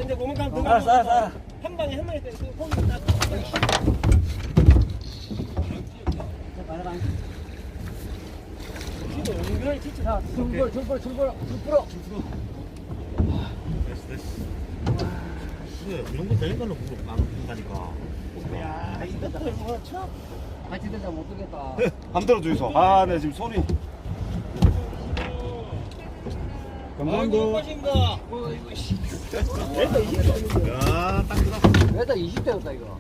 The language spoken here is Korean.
이제 고문감 등. 알았어. 한 방에 한 방에 때 거기 딱. 지도 은근히 지치 다. 출불. 됐어. 그래, 이런 거 되는 걸로 물어 안 온다니까. 야, 이것도 뭐 참. 같이 들자 못 들겠다. 한 들어 주이소. 아, 네 지금 손이. 아이고, 빠진다. 야, 딱 들어. 왜다 20대였다 이거.